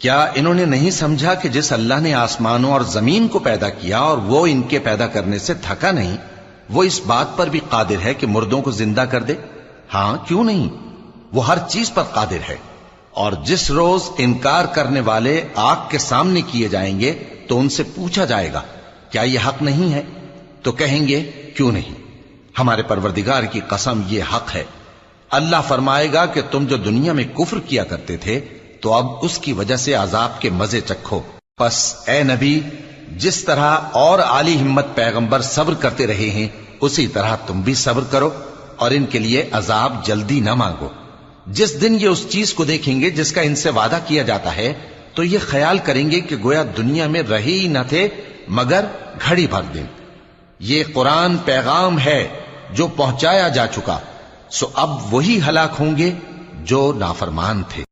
क्या इन्होंने नहीं समझा कि जिस अल्लाह ने आसमानों और जमीन को पैदा किया और वो इनके पैदा करने से थका नहीं, वो इस बात पर भी कादिर है कि मुर्दों को जिंदा कर दे? हाँ, क्यों नहीं, वो हर चीज पर कादिर है। और जिस रोज इनकार करने वाले आग के सामने किए जाएंगे तो उनसे पूछा जाएगा, क्या यह हक नहीं है? तो कहेंगे, क्यों नहीं, हमारे परवरदिगार की कसम, ये हक है। अल्लाह फरमाएगा कि तुम जो दुनिया में कुफ्र किया करते थे, तो अब उसकी वजह से अजाब के मजे चखो। बस ए नबी, जिस तरह और आली हिम्मत पैगंबर सब्र करते रहे हैं, उसी तरह तुम भी सब्र करो और इनके लिए अजाब जल्दी न मांगो। जिस दिन ये उस चीज को देखेंगे जिसका इनसे वादा किया जाता है, तो ये ख्याल करेंगे कि गोया दुनिया में रहे ही न थे मगर घड़ी भर दिन। ये कुरान पैगाम है जो पहुंचाया जा चुका, सो अब वही हलाक होंगे जो नाफरमान थे।